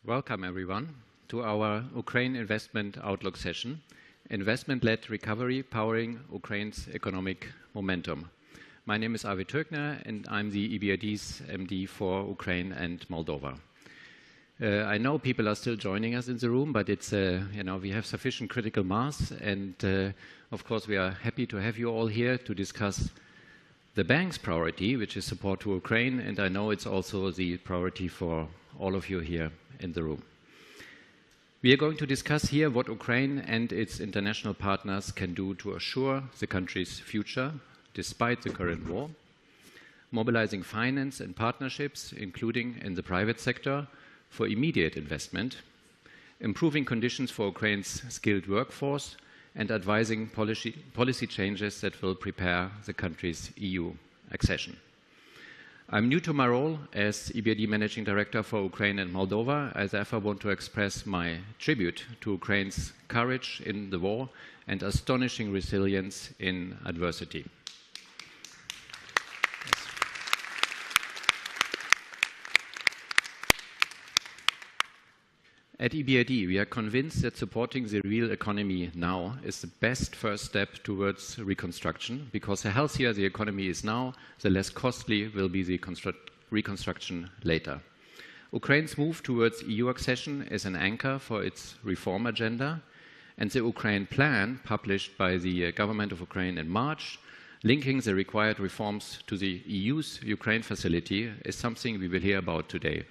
Welcome, everyone, to our Ukraine Investment Outlook session, Investment-Led Recovery Powering Ukraine's Economic Momentum. My name is Arvid Tuerkner, and I'm the EBRD's MD for Ukraine and Moldova. I know people are still joining us in the room, but it's, we have sufficient critical mass, and of course we are happy to have you all here to discuss the bank's priority, which is support to Ukraine, and I know it's also the priority for all of you here in the room. We are going to discuss here what Ukraine and its international partners can do to assure the country's future despite the current war, mobilizing finance and partnerships, including in the private sector, for immediate investment, improving conditions for Ukraine's skilled workforce, and advising policy changes that will prepare the country's EU accession. I'm new to my role as EBRD Managing Director for Ukraine and Moldova. I therefore want to express my tribute to Ukraine's courage in the war and astonishing resilience in adversity. At EBRD, we are convinced that supporting the real economy now is the best first step towards reconstruction, because the healthier the economy is now, the less costly will be the reconstruction later. Ukraine's move towards EU accession is an anchor for its reform agenda, and the Ukraine plan, published by the government of Ukraine in March, linking the required reforms to the EU's Ukraine facility, is something we will hear about today.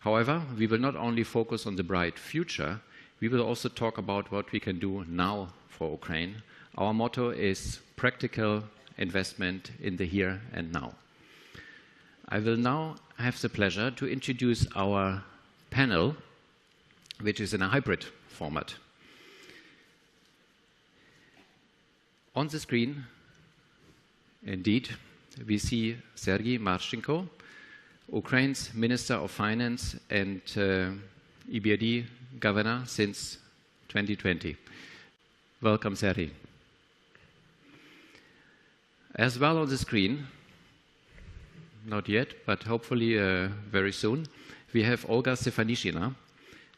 However, we will not only focus on the bright future, we will also talk about what we can do now for Ukraine. Our motto is practical investment in the here and now. I will now have the pleasure to introduce our panel, which is in a hybrid format. On the screen, indeed, we see Sergei Marchenko, Ukraine's Minister of Finance and EBRD Governor since 2020. Welcome, Sergei. As well on the screen, not yet, but hopefully very soon, we have Olga Stefanishina,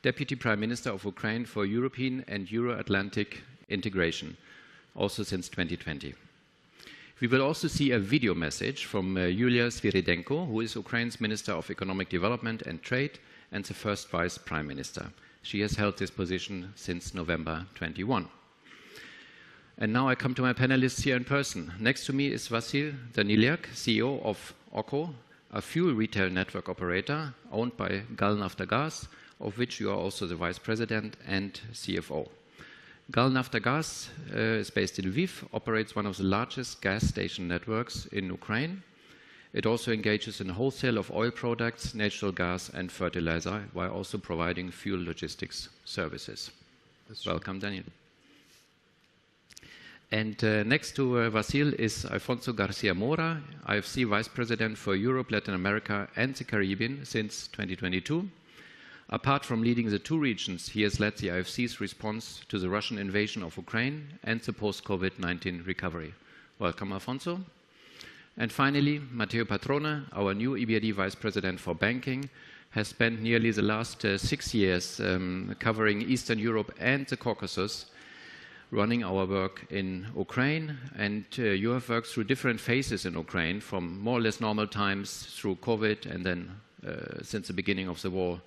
Deputy Prime Minister of Ukraine for European and Euro-Atlantic integration, also since 2020. We will also see a video message from Yulia Sviridenko, who is Ukraine's Minister of Economic Development and Trade and the first Vice Prime Minister. She has held this position since November 21. And now I come to my panelists here in person. Next to me is Vasyl Danyliak, CEO of OKO, a fuel retail network operator owned by Galnaftogaz, of which you are also the Vice President and CFO. Galnaftogaz is based in Lviv, operates one of the largest gas station networks in Ukraine. It also engages in wholesale of oil products, natural gas and fertilizer, while also providing fuel logistics services. Welcome, Daniel. And next to Vasyl is Alfonso García Mora, IFC Vice President for Europe, Latin America and the Caribbean since 2022. Apart from leading the two regions, he has led the IFC's response to the Russian invasion of Ukraine and the post-COVID-19 recovery. Welcome, Alfonso. And finally, Matteo Patrone, our new EBRD Vice President for Banking, has spent nearly the last 6 years covering Eastern Europe and the Caucasus, running our work in Ukraine. And you have worked through different phases in Ukraine, from more or less normal times through COVID and then since the beginning of the war.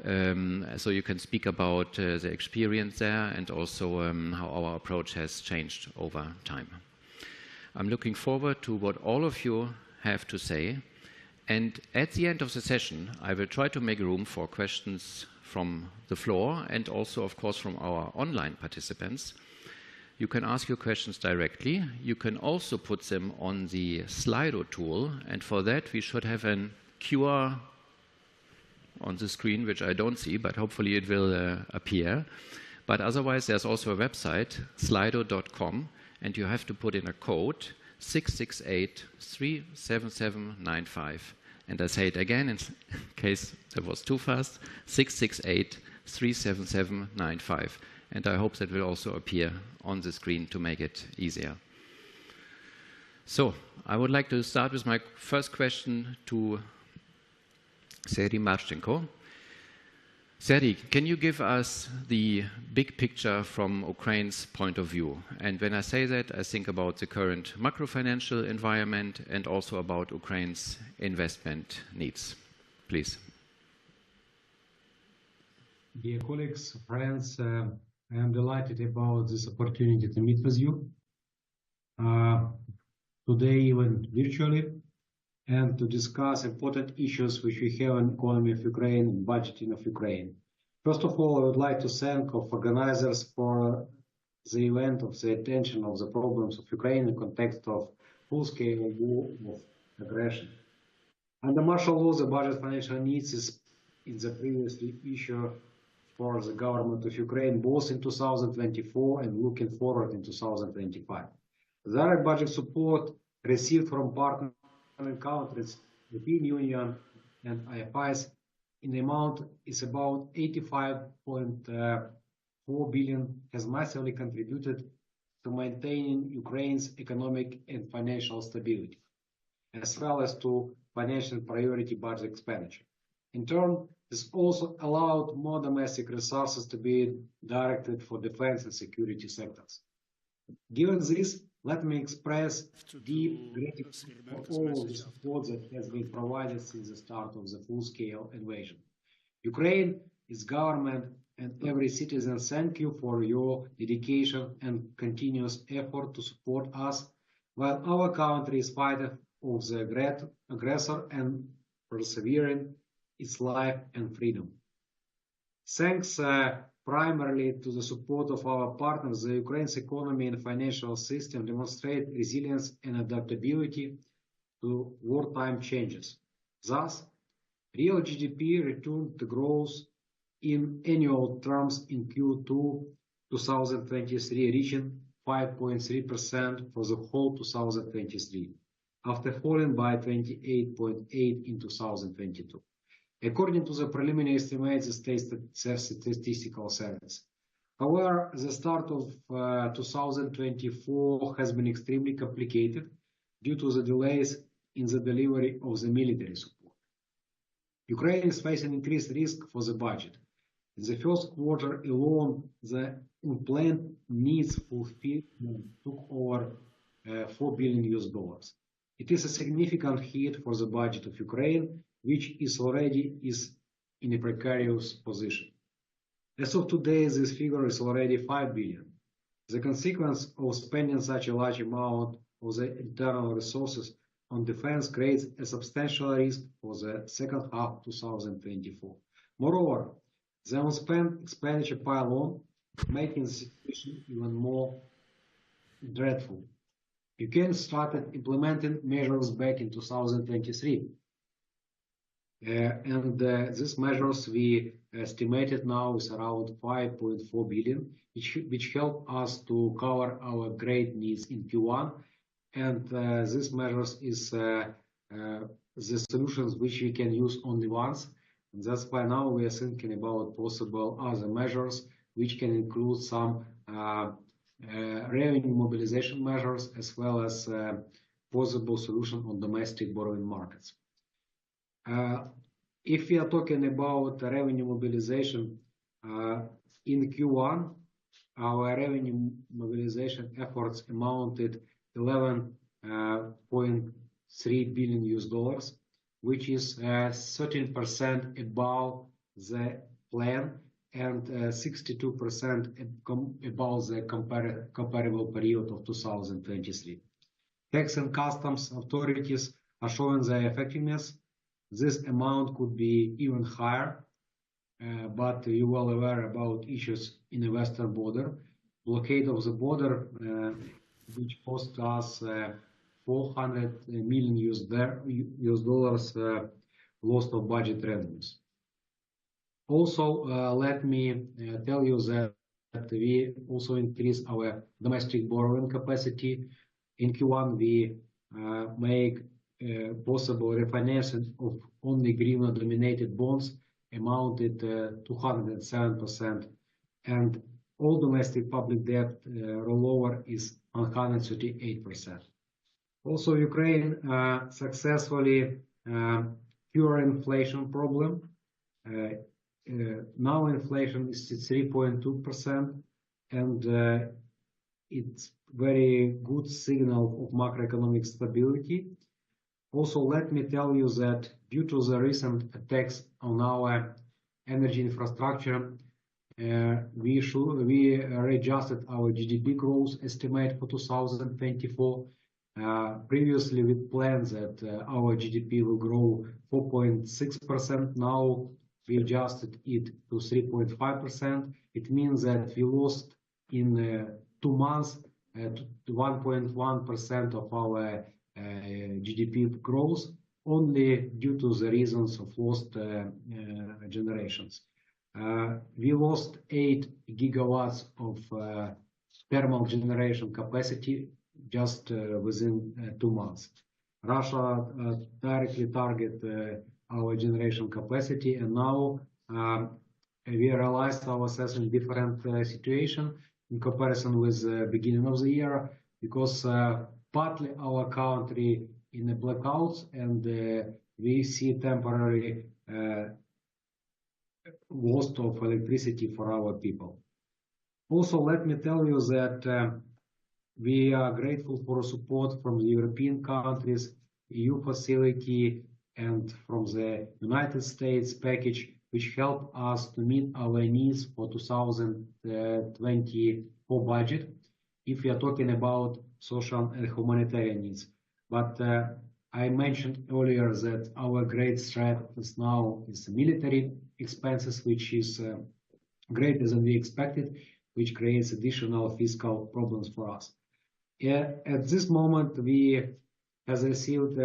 So you can speak about the experience there and also how our approach has changed over time. I'm looking forward to what all of you have to say. And at the end of the session, I will try to make room for questions from the floor and also, of course, from our online participants. You can ask your questions directly. You can also put them on the Slido tool. And for that, we should have an QR on the screen, which I don't see, but hopefully it will appear. But otherwise, there's also a website, slido.com, and you have to put in a code 668-37795. And I say it again in case that was too fast, 668-37795. And I hope that will also appear on the screen to make it easier. So I would like to start with my first question to Sergei Marchenko. Sergey, can you give us the big picture from Ukraine's point of view? And when I say that, I think about the current macro-financial environment and also about Ukraine's investment needs. Please. Dear colleagues, friends, I am delighted about this opportunity to meet with you today, even virtually, and to discuss important issues which we have in economy of Ukraine and budgeting of Ukraine. First of all, I would like to thank organizers for the event of the attention of the problems of Ukraine in the context of full-scale war of aggression. Under martial law, the budget financial needs is in the previously issued for the government of Ukraine, both in 2024 and looking forward in 2025. The direct budget support received from partner countries, European Union and IFIs in the amount is about 85.4 billion has massively contributed to maintaining Ukraine's economic and financial stability, as well as to financial priority budget expenditure. In turn, this also allowed more domestic resources to be directed for defense and security sectors. Given this, let me express deep gratitude for all of the support that has been provided since the start of the full-scale invasion. Ukraine, its government, and every citizen thank you for your dedication and continuous effort to support us while our country is fighting off the aggressor and persevering its life and freedom. Thanks primarily to the support of our partners, the Ukraine's economy and financial system demonstrate resilience and adaptability to wartime changes. Thus, real GDP returned to growth in annual terms in Q2 2023, reaching 5.3% for the whole 2023, after falling by 28.8% in 2022. According to the preliminary estimates, the State Statistical Service. However, the start of 2024 has been extremely complicated due to the delays in the delivery of the military support. Ukraine is facing increased risk for the budget. In the first quarter alone, the unplanned needs fulfillment took over $4 billion. It is a significant hit for the budget of Ukraine, which is already in a precarious position. As of today, this figure is already $5 billion. The consequence of spending such a large amount of the internal resources on defense creates a substantial risk for the second half of 2024. Moreover, the unspent expenditure pile on, making the situation even more dreadful. Ukraine started implementing measures back in 2023. These measures we estimated now is around 5.4 billion, which help us to cover our great needs in Q1. And these measures is the solutions which we can use only once. And that's why now we are thinking about possible other measures, which can include some revenue mobilization measures, as well as possible solution on domestic borrowing markets. If we are talking about revenue mobilization, in Q1, our revenue mobilization efforts amounted $11.3 billion, which is 13% above the plan and 62% above the comparable period of 2023. Tax and customs authorities are showing their effectiveness. This amount could be even higher, but you are well aware about issues in the western border. Blockade of the border, which cost us $400 million loss of budget revenues. Also, let me tell you that we also increased our domestic borrowing capacity. In Q1, we make possible refinancing of only hryvnia-denominated bonds amounted to 207%, and all domestic public debt rollover is 138%. Also, Ukraine successfully cured inflation problem. now inflation is at 3.2%, and it's very good signal of macroeconomic stability. Also, let me tell you that due to the recent attacks on our energy infrastructure, we readjusted our GDP growth estimate for 2024. Previously, we planned that our GDP will grow 4.6%. Now we adjusted it to 3.5%. It means that we lost in 2 months 1.1% of our GDP growth, only due to the reasons of lost generations. We lost 8 gigawatts of thermal generation capacity just within 2 months. Russia directly target our generation capacity, and now we realized ourselves in different situation in comparison with the beginning of the year, because partly our country in the blackouts, and we see temporary loss of electricity for our people. Also, let me tell you that we are grateful for support from the European countries, EU facility, and from the United States package, which help us to meet our needs for 2024 budget, if we are talking about social and humanitarian needs. But I mentioned earlier that our great threat is now is military expenses, which is greater than we expected, which creates additional fiscal problems for us. At this moment, we have received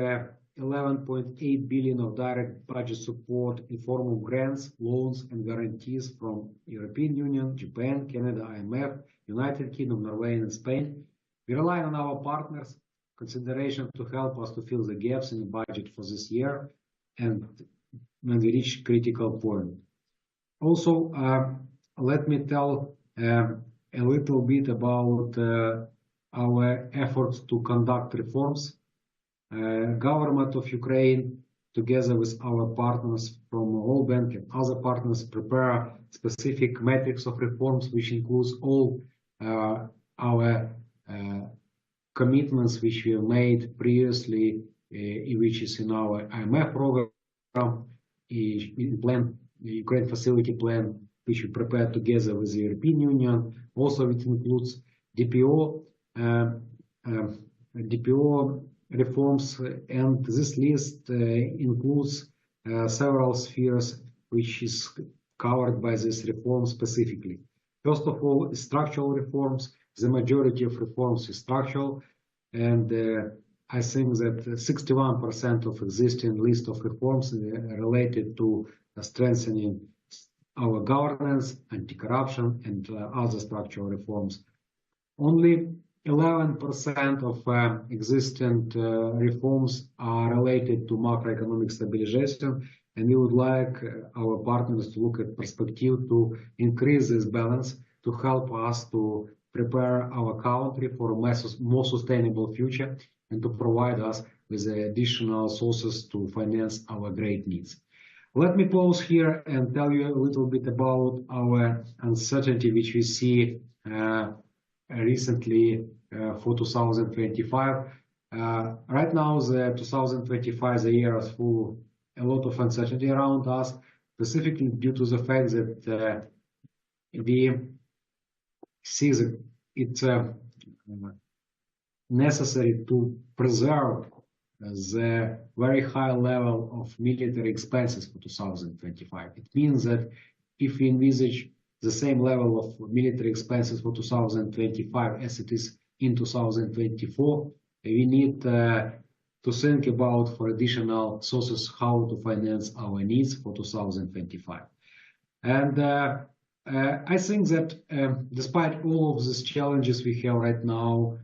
11.8 billion of direct budget support in form of grants, loans, and guarantees from European Union, Japan, Canada, IMF, United Kingdom, Norway, and Spain. We rely on our partners' consideration to help us to fill the gaps in the budget for this year, and when we reach critical point. Also, let me tell a little bit about our efforts to conduct reforms. Government of Ukraine, together with our partners from World Bank and other partners, prepare specific metrics of reforms, which includes all our commitments which we have made previously, which is in our IMF program, in plan, the Ukraine facility plan, which we prepared together with the European Union. Also, it includes DPO reforms, and this list includes several spheres which is covered by this reform specifically. First of all, structural reforms. The majority of reforms is structural, and I think that 61% of existing list of reforms related to strengthening our governance, anti-corruption, and other structural reforms. Only 11% of existing reforms are related to macroeconomic stabilization, and we would like our partners to look at perspective to increase this balance to help us to prepare our country for a more sustainable future and to provide us with additional sources to finance our great needs. Let me pause here and tell you a little bit about our uncertainty which we see recently for 2025. Right now, the 2025, the year is full a lot of uncertainty around us, specifically due to the fact that we see that it's necessary to preserve the very high level of military expenses for 2025. It means that if we envisage the same level of military expenses for 2025 as it is in 2024, we need to think about for additional sources how to finance our needs for 2025. And I think that despite all of these challenges we have right now,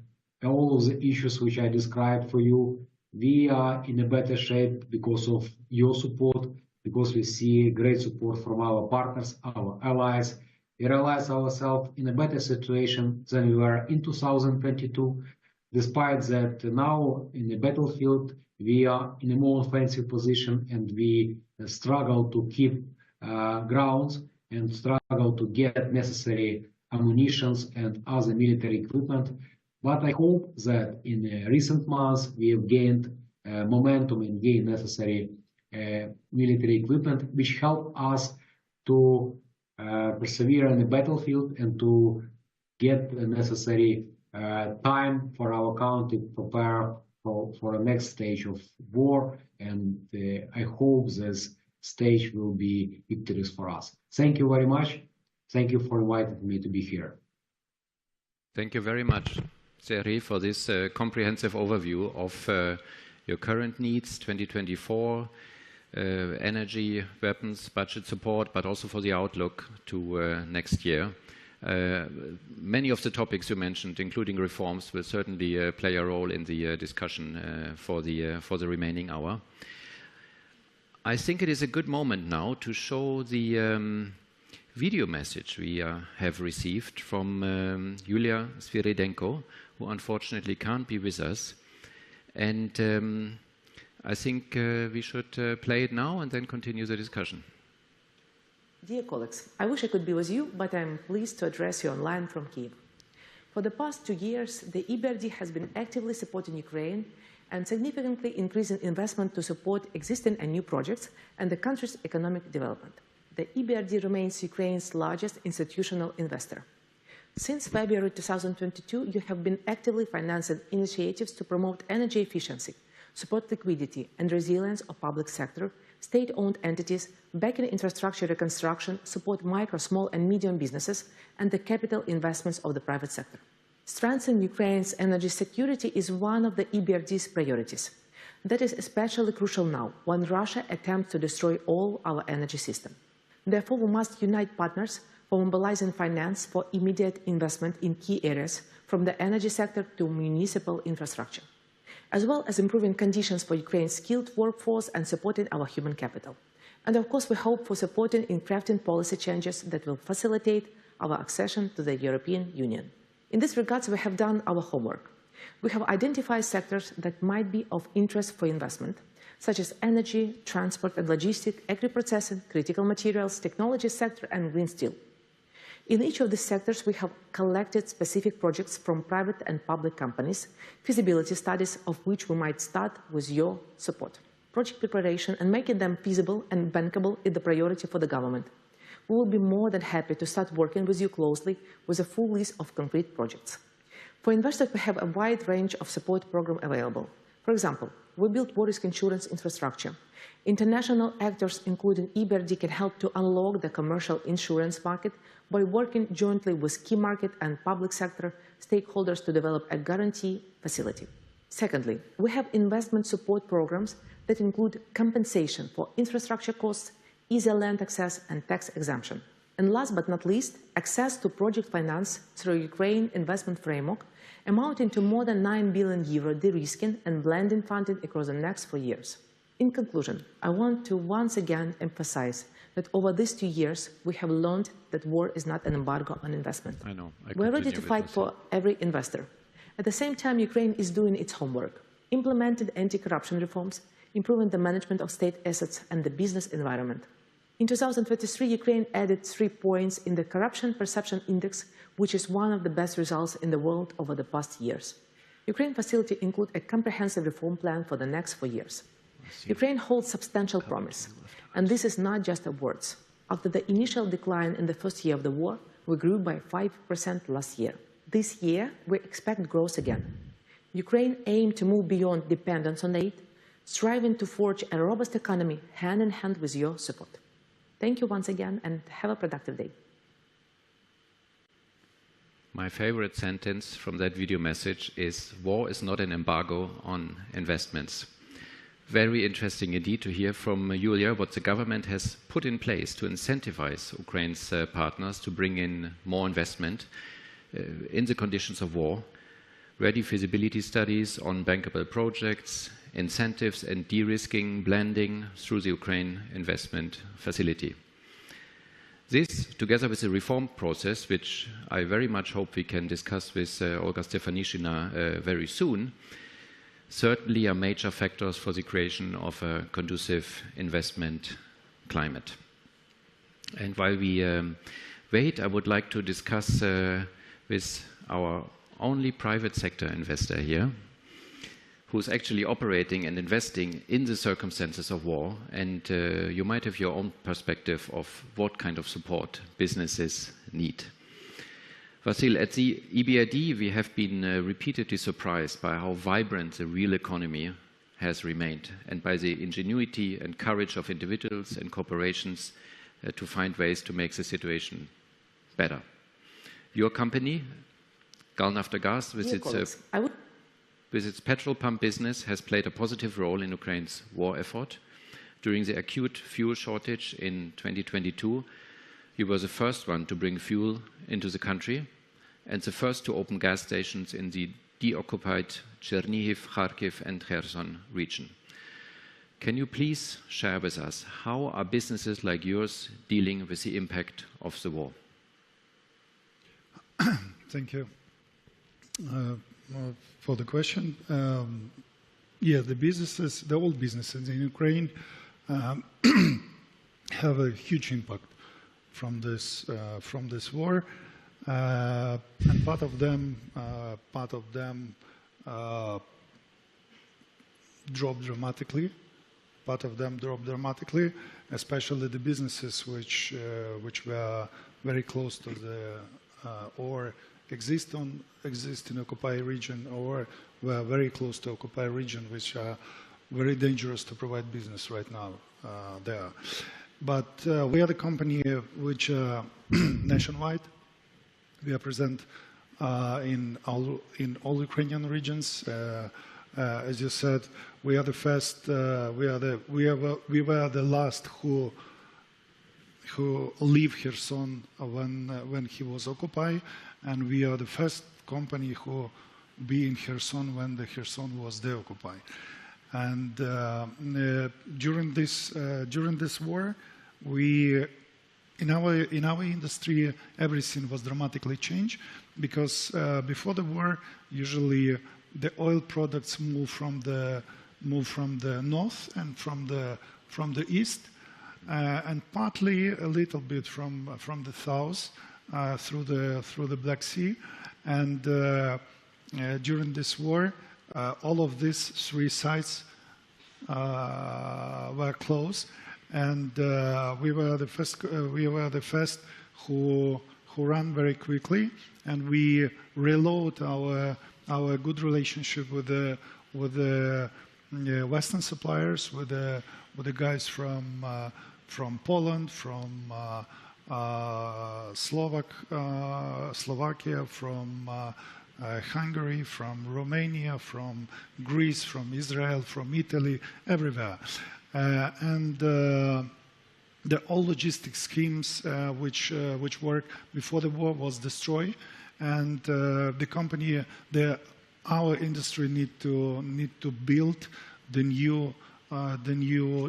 all of the issues which I described for you, we are in a better shape because of your support, because we see great support from our partners, our allies. We realize ourselves in a better situation than we were in 2022, despite that now in the battlefield we are in a more offensive position and we struggle to keep grounds and struggle to get necessary ammunitions and other military equipment. But I hope that in recent months we have gained momentum and gained necessary military equipment, which help us to persevere in the battlefield and to get the necessary time for our country to prepare for the next stage of war. And I hope this stage will be victorious for us. Thank you very much. Thank you for inviting me to be here. Thank you very much, Seri, for this comprehensive overview of your current needs, 2024, energy, weapons, budget support, but also for the outlook to next year. Many of the topics you mentioned, including reforms, will certainly play a role in the discussion for the remaining hour. I think it is a good moment now to show the video message we have received from Yulia Sviridenko, who unfortunately can't be with us. And I think we should play it now and then continue the discussion. Dear colleagues, I wish I could be with you, but I'm pleased to address you online from Kyiv. For the past 2 years, the EBRD has been actively supporting Ukraine and significantly increasing investment to support existing and new projects and the country's economic development. The EBRD remains Ukraine's largest institutional investor. Since February 2022, you have been actively financing initiatives to promote energy efficiency, support liquidity and resilience of public sector, state-owned entities, backing infrastructure reconstruction, support micro, small and medium businesses, and the capital investments of the private sector. Strengthening Ukraine's energy security is one of the EBRD's priorities. That is especially crucial now, when Russia attempts to destroy all our energy system. Therefore, we must unite partners for mobilizing finance for immediate investment in key areas, from the energy sector to municipal infrastructure, as well as improving conditions for Ukraine's skilled workforce and supporting our human capital. And of course, we hope for supporting in crafting policy changes that will facilitate our accession to the European Union. In this regard, we have done our homework. We have identified sectors that might be of interest for investment, such as energy, transport and logistics, agri-processing, critical materials, technology sector and green steel. In each of these sectors, we have collected specific projects from private and public companies, feasibility studies of which we might start with your support. Project preparation and making them feasible and bankable is the priority for the government. We will be more than happy to start working with you closely with a full list of concrete projects. For investors, we have a wide range of support programs available. For example, we build war risk insurance infrastructure. International actors, including EBRD, can help to unlock the commercial insurance market by working jointly with key market and public sector stakeholders to develop a guarantee facility. Secondly, we have investment support programs that include compensation for infrastructure costs, easy land access and tax exemption. And last but not least, access to project finance through Ukraine investment framework, amounting to more than 9 billion euro de-risking and blending funding across the next 4 years. In conclusion, I want to once again emphasize that over these 2 years, we have learned that war is not an embargo on investment. I know. We're ready to fight for every investor. At the same time, Ukraine is doing its homework, implementing anti-corruption reforms, improving the management of state assets and the business environment. In 2023, Ukraine added 3 points in the Corruption Perception Index, which is one of the best results in the world over the past years. Ukraine facility includes a comprehensive reform plan for the next 4 years. Ukraine holds substantial promise, and this is not just words. After the initial decline in the first year of the war, we grew by 5% last year. This year, we expect growth again. Ukraine aims to move beyond dependence on aid, striving to forge a robust economy hand in hand with your support. Thank you once again, and have a productive day. My favorite sentence from that video message is, "War is not an embargo on investments." Very interesting indeed to hear from Yulia what the government has put in place to incentivize Ukraine's partners to bring in more investment in the conditions of war, ready feasibility studies on bankable projects, incentives and de-risking blending through the Ukraine investment facility. This, together with the reform process, which I very much hope we can discuss with Olga Stefanishina very soon, certainly are major factors for the creation of a conducive investment climate. And while we wait, I would like to discuss with our only private sector investor here, who's actually operating and investing in the circumstances of war. And you might have your own perspective of what kind of support businesses need. Vasyl, at the EBRD, we have been repeatedly surprised by how vibrant the real economy has remained, and by the ingenuity and courage of individuals and corporations to find ways to make the situation better. Your company, Galnaftogaz, with its petrol pump business, has played a positive role in Ukraine's war effort. During the acute fuel shortage in 2022, you were the first one to bring fuel into the country and the first to open gas stations in the deoccupied Chernihiv, Kharkiv and Kherson region. Can you please share with us how are businesses like yours dealing with the impact of the war? Thank you for the question. Yeah, the old businesses in Ukraine have a huge impact from this war, and part of them dropped dramatically. Part of them dropped dramatically, especially the businesses which were very close to the or exist in occupied region or were very close to occupied region, which are very dangerous to provide business right now there. But we are the company which nationwide. We are present in all Ukrainian regions. As you said, we are the first. We were the last who leave Kherson when he was occupied, and we are the first company who be in Kherson when the Kherson was deoccupied. And during this war, in our industry everything was dramatically changed, because before the war usually the oil products move from the north and from the east, and partly a little bit from the south through the Black Sea. And during this war, all of these three sites were closed, and we were the first who ran very quickly, and we reload our good relationship with the Western suppliers, with the guys from Poland, from Slovakia, from Hungary, from Romania, from Greece, from Israel, from Italy, everywhere. And all logistic schemes which worked before the war was destroyed, and the company, our industry need to build the new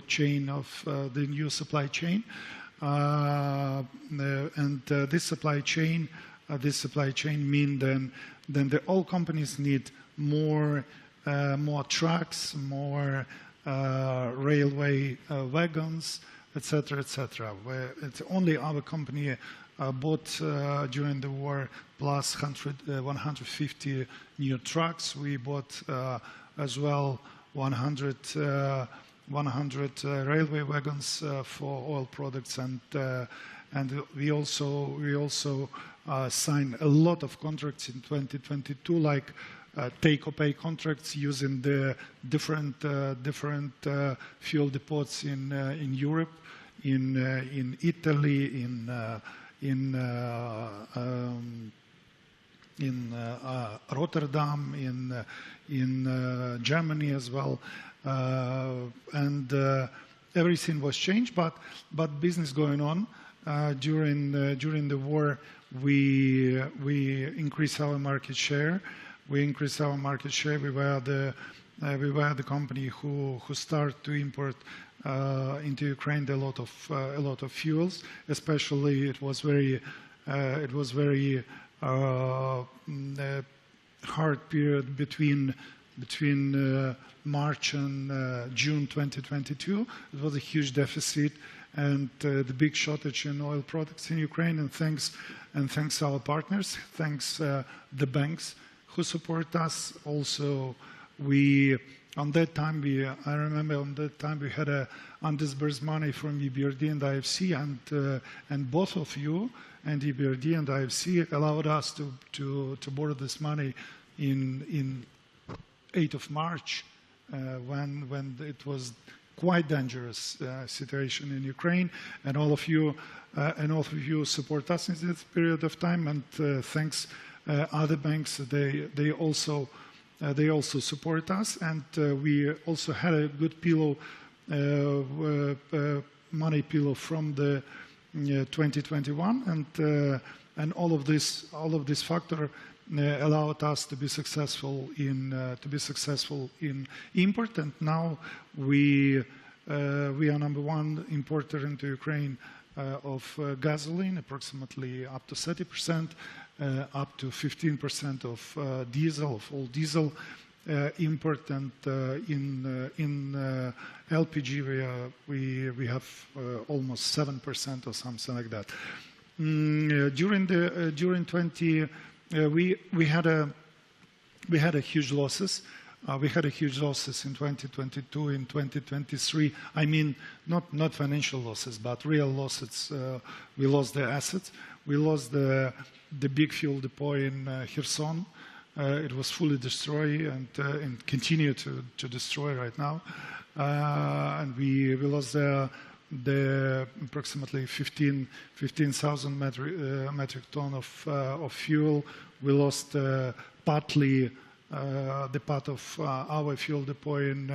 chain of the new supply chain, and this supply chain mean then the all companies need more trucks, more railway wagons, etc., etc. It's only our company bought during the war plus 150 new trucks. We bought as well 100 railway wagons for oil products, and we also signed a lot of contracts in 2022, like take-or-pay contracts using the different fuel depots in Europe, in Italy, in Rotterdam, in Germany as well, and everything was changed, but business going on. During the war, we increased our market share. We increased our market share. We were the company who started to import into Ukraine a lot of fuels. Especially, it was very hard period between March and June 2022. It was a huge deficit, and the big shortage in oil products in Ukraine. And thanks our partners, thanks the banks who support us. Also, on that time, I remember on that time we had undisbursed money from EBRD and IFC, and both of you and EBRD and IFC allowed us to borrow this money in 8th of March, when it was quite dangerous situation in Ukraine, and all of you support us in this period of time, and thanks other banks, they also support us, and we also had a good money pillow from the 2021, and all of this factor allowed us to be successful in import, and now we are number one importer into Ukraine of gasoline, approximately up to 30%, up to 15% of diesel, of all diesel import, and in LPG we have almost 7% or something like that. We had a huge losses. We had a huge losses in 2022, in 2023. I mean, not financial losses, but real losses. We lost the assets. We lost the big fuel depot in Kherson. It was fully destroyed and continue to destroy right now. And we lost the approximately 15,000 metric ton of fuel. We lost partly the part of our fuel depot in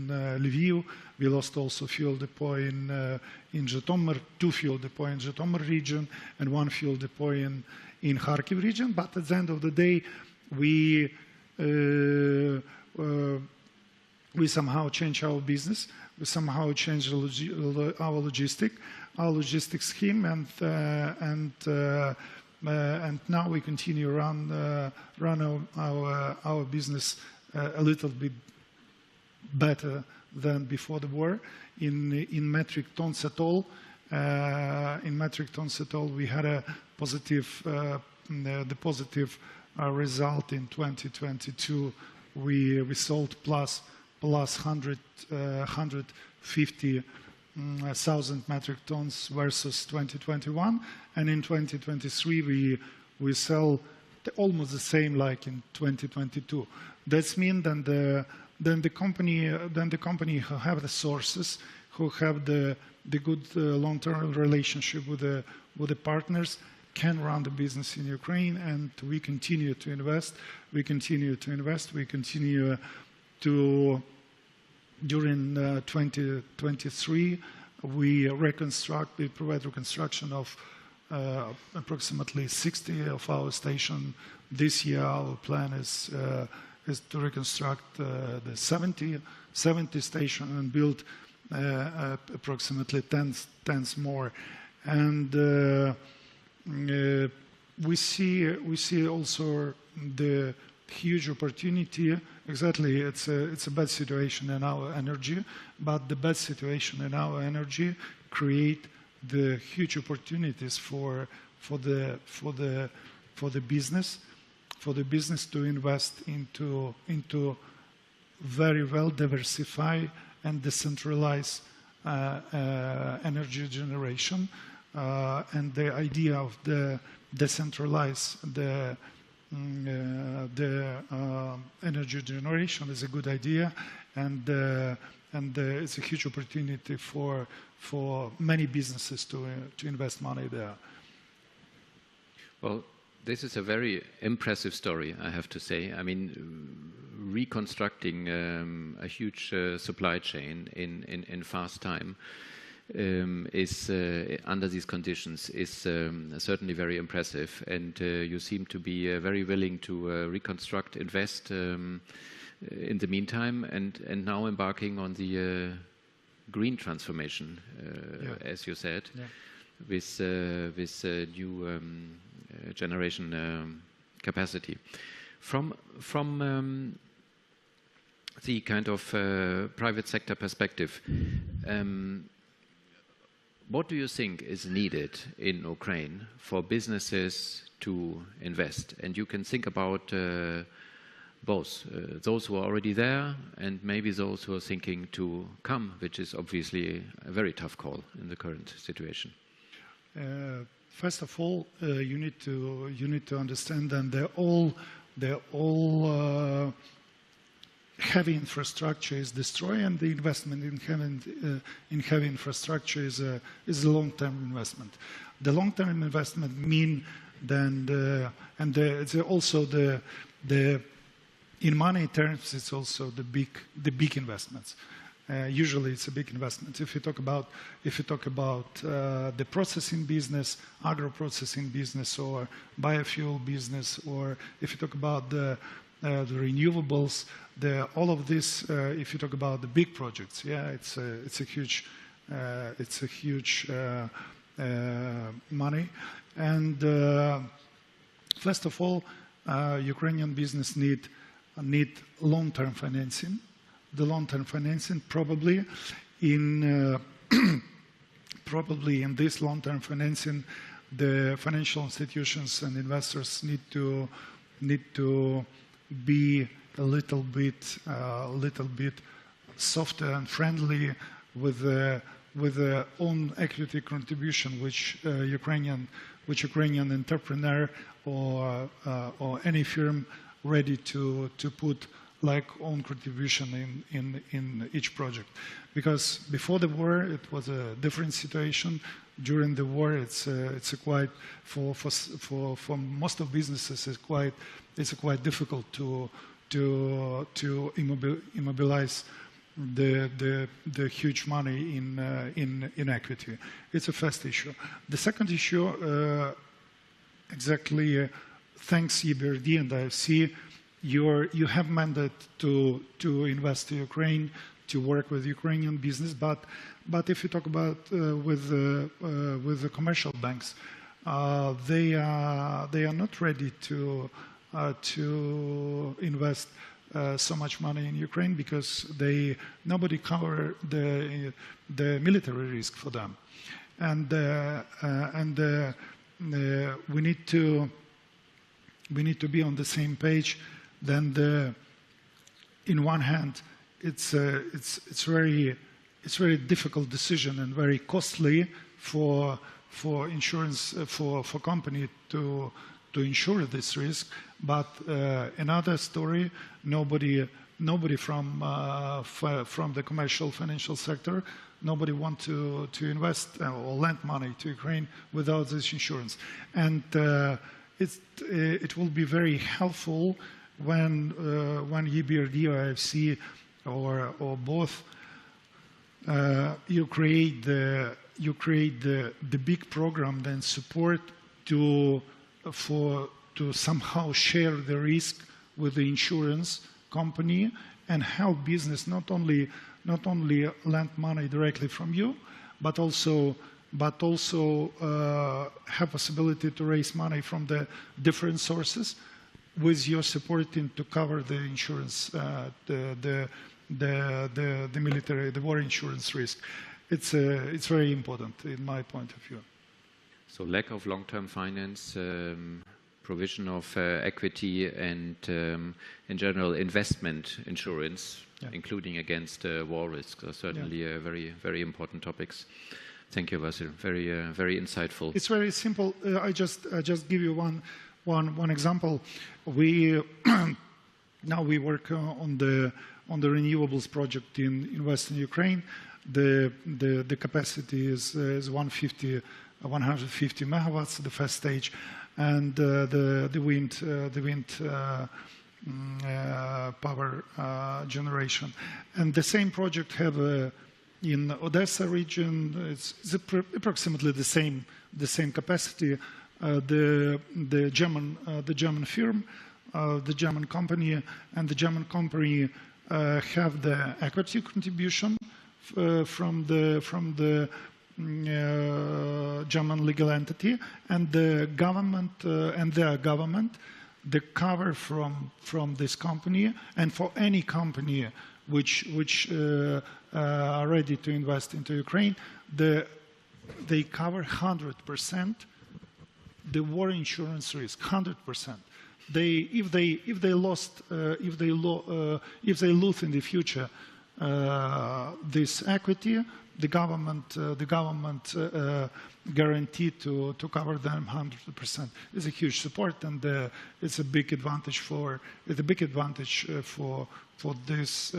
Lviv. We lost also fuel depot in Zhytomyr, 2 fuel depots in Zhytomyr region, and 1 fuel depot in Kharkiv region. But at the end of the day, we somehow changed our business. We somehow changed our logistic scheme, and now we continue run our business a little bit better than before the war. In metric tons at all, we had a positive result in 2022. We sold plus 150,000 metric tons versus 2021, and in 2023 we sell almost the same like in 2022. That means then the company who have the sources, who have the good long-term relationship with the partners, can run the business in Ukraine, and we continue to invest. We continue to, during 2023, we provide reconstruction of approximately 60 of our stations. This year, our plan is to reconstruct the 70 stations and build approximately 10 more. And we see also the huge opportunity. Exactly, it's a bad situation in our energy, but the bad situation in our energy create the huge opportunities for the business to invest into very well diversified and decentralized energy generation, and the idea of the decentralized energy generation is a good idea, and it's a huge opportunity for many businesses to invest money there. Well, this is a very impressive story, I have to say. I mean, reconstructing a huge supply chain in fast time is under these conditions is certainly very impressive, and you seem to be very willing to reconstruct, invest in the meantime, and now embarking on the green transformation, as you said, with new generation capacity. From the kind of private sector perspective, what do you think is needed in Ukraine for businesses to invest? And you can think about both those who are already there and maybe those who are thinking to come, which is obviously a very tough call in the current situation. First of all, you need to understand that they're all heavy infrastructure is destroyed, and the investment in heavy infrastructure is a long-term investment. The long-term investment mean then it's also the in money terms, it's also the big investments. Usually, it's a big investment. If you talk about the processing business, agro-processing business, or biofuel business, or if you talk about the renewables, all of this. If you talk about the big projects, yeah, it's a huge money. And first of all, Ukrainian business need long-term financing. The long-term financing probably in this long-term financing, the financial institutions and investors need to be a little bit softer and friendly with the own equity contribution, which Ukrainian entrepreneur or any firm ready to put like own contribution in each project. Because before the war it was a different situation. During the war it's a quite for most of businesses it's quite difficult to immobilize the huge money in equity. It's a first issue. The second issue, exactly thanks EBRD and IFC, you have mandate to invest in Ukraine, to work with Ukrainian business, but if you talk about with the commercial banks, they are not ready to invest so much money in Ukraine because nobody cover the military risk for them, and we need to be on the same page. Then in one hand, it's very difficult decision and very costly for insurance for company to insure this risk. But another story, nobody from the commercial financial sector, nobody want to invest or lend money to Ukraine without this insurance, and it will be very helpful when EBRD or IFC or both you create the big program, then support to somehow share the risk with the insurance company and help business not only lend money directly from you, but also have possibility to raise money from the different sources with your supporting to cover the insurance, the military, the war insurance risk. It's very important in my point of view. So lack of long-term finance, provision of equity, and in general investment insurance, yeah, including against war risks, are certainly very, very important topics. Thank you, Vasyl. Very, very insightful. It's very simple. I just give you one example. We now we work on the renewables project in Western Ukraine. The capacity is 150 megawatts, the first stage, and the wind power generation. And the same project have in Odessa region. It's approximately the same capacity. The German firm, the German company, and the German company have the equity contribution from the German legal entity, and the government and their government, the cover from this company, and for any company which are ready to invest into Ukraine, the they cover 100% the war insurance risk, 100%. If they lose in the future this equity, the government guaranteed to cover them 100%. It's a huge support, and it's a big advantage for this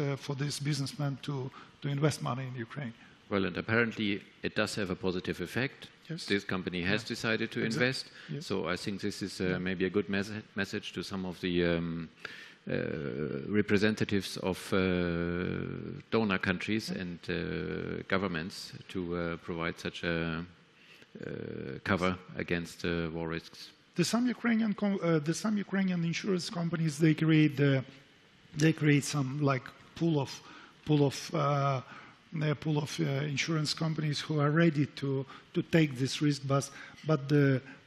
businessman to invest money in Ukraine. Well, and apparently it does have a positive effect. Yes. This company has decided to invest. Yes. So I think this is maybe a good message to some of the representatives of donor countries and governments to provide such a cover against war risks. Some Ukrainian insurance companies, they create some like pool of insurance companies who are ready to take this risk, but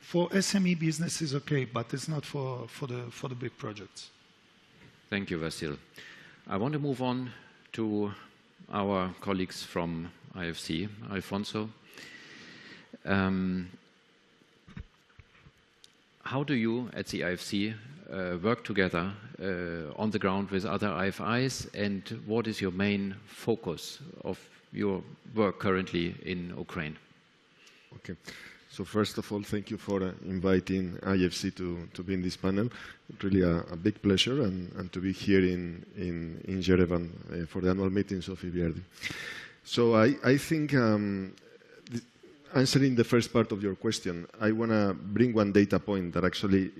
for SME business is okay, but it's not for the big projects. Thank you, Vasyl. I want to move on to our colleagues from IFC. Alfonso, how do you at the IFC work together on the ground with other IFIs, and what is your main focus of your work currently in Ukraine? Okay. So first of all, thank you for inviting IFC to be in this panel. Really a big pleasure and to be here in Yerevan for the annual meetings of EBRD. So I think answering the first part of your question, I want to bring one data point that actually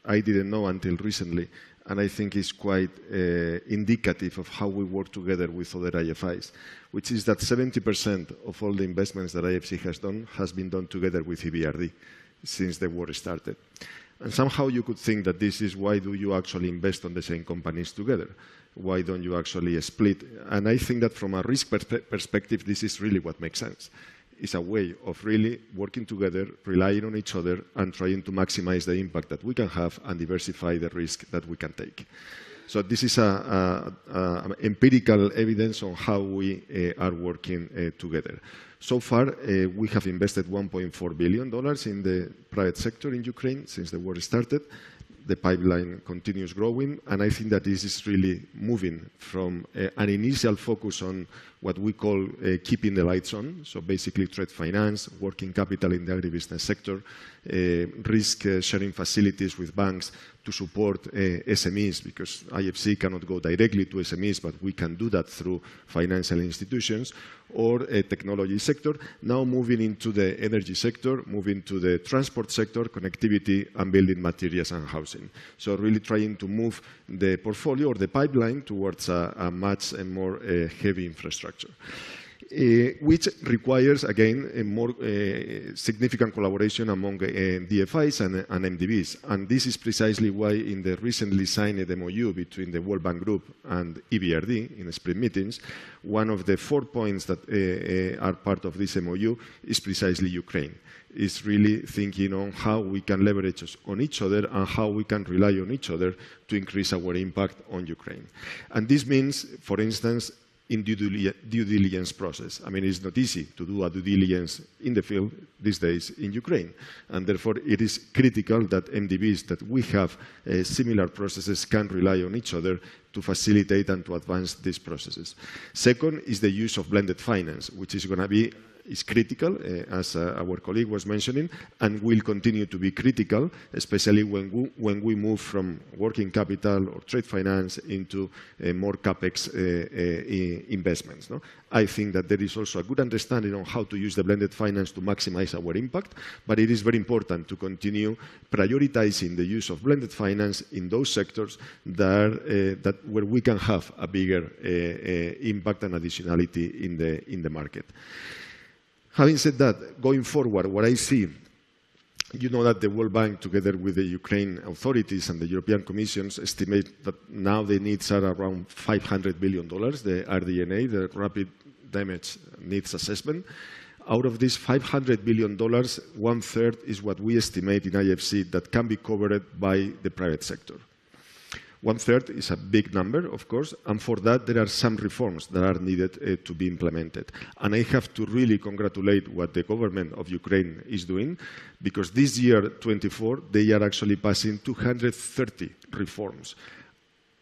I didn't know until recently, and I think is quite indicative of how we work together with other IFIs, which is that 70% of all the investments that IFC has done has been done together with EBRD since the war started. And somehow you could think that this is why do you actually invest on the same companies together? Why don't you actually split? And I think that from a risk perspective, this is really what makes sense. It's a way of really working together, relying on each other, and trying to maximize the impact that we can have and diversify the risk that we can take. So this is empirical evidence on how we are working together. So far, we have invested $1.4 billion in the private sector in Ukraine since the war started. The pipeline continues growing, and I think that this is really moving from an initial focus on what we call keeping the lights on, so basically trade finance, working capital in the agribusiness sector, risk-sharing facilities with banks to support SMEs, because IFC cannot go directly to SMEs, but we can do that through financial institutions, or a technology sector, now moving into the energy sector, moving to the transport sector, connectivity, and building materials and housing. So really trying to move the portfolio or the pipeline towards a much more heavy infrastructure. Which requires, again, a more significant collaboration among DFIs and MDBs. And this is precisely why in the recently signed MOU between the World Bank Group and EBRD in spring meetings, one of the 4 points that are part of this MOU is precisely Ukraine. It's really thinking on how we can leverage on each other and how we can rely on each other to increase our impact on Ukraine. And this means, for instance, in due diligence process. I mean, it's not easy to do a due diligence in the field these days in Ukraine. And therefore, it is critical that MDBs that we have similar processes can rely on each other to facilitate and to advance these processes. Second is the use of blended finance, which is going to be critical, as our colleague was mentioning, and will continue to be critical, especially when we move from working capital or trade finance into more CapEx investments. No? I think that there is also a good understanding on how to use the blended finance to maximize our impact, but it is very important to continue prioritizing the use of blended finance in those sectors that where we can have a bigger impact and additionality in the market. Having said that, going forward, what I see, you know that the World Bank, together with the Ukraine authorities and the European Commission, estimate that now the needs are around $500 billion, the RDNA, the Rapid Damage Needs Assessment. Out of this $500 billion, 1/3 is what we estimate in IFC that can be covered by the private sector. 1/3 is a big number, of course, and for that there are some reforms that are needed to be implemented. And I have to really congratulate what the government of Ukraine is doing, because this year, 24, they are actually passing 230 reforms.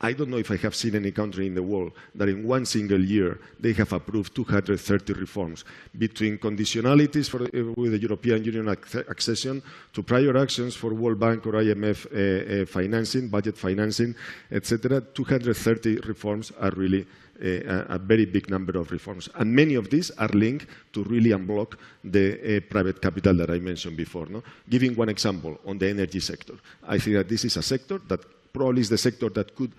I don't know if I have seen any country in the world that in one single year they have approved 230 reforms, between conditionalities with the European Union accession to prior actions for World Bank or IMF financing, budget financing, etc. 230 reforms are really a very big number of reforms. And many of these are linked to really unblock the private capital that I mentioned before. No? Giving one example on the energy sector, I think that this is a sector that probably is the sector that could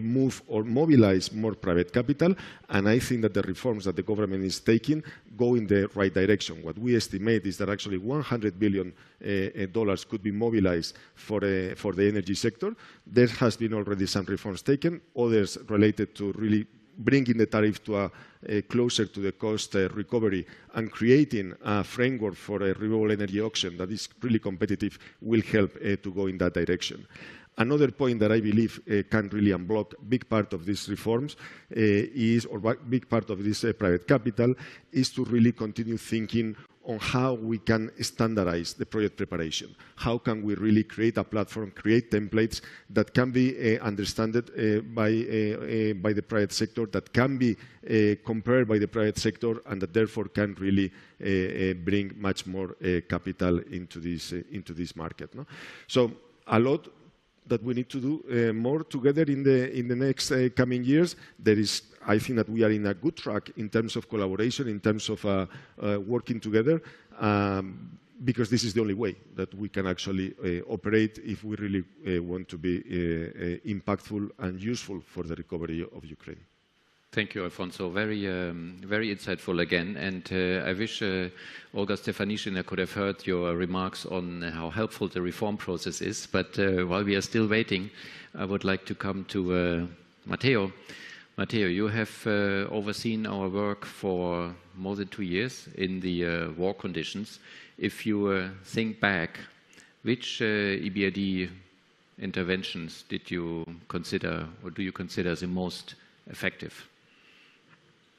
move or mobilize more private capital, and I think that the reforms that the government is taking go in the right direction. What we estimate is that actually $100 billion could be mobilized for the energy sector. There has been already some reforms taken, others related to really bringing the tariff to closer to the cost recovery and creating a framework for a renewable energy auction that is really competitive will help to go in that direction. Another point that I believe can really unblock big part of these reforms big part of this private capital is to really continue thinking on how we can standardize the project preparation. How can we really create a platform, create templates that can be understood by the private sector, that can be compared by the private sector, and that therefore can really bring much more capital into this market. No? So a lot that we need to do more together in the next coming years. I think that we are in a good track in terms of collaboration, in terms of working together, because this is the only way that we can actually operate if we really want to be impactful and useful for the recovery of Ukraine. Thank you, Alfonso. Very insightful again. And I wish Olga Stefanishina could have heard your remarks on how helpful the reform process is. But while we are still waiting, I would like to come to Matteo. Matteo, you have overseen our work for more than 2 years in the war conditions. If you think back, which EBRD interventions did you consider, or do you consider the most effective?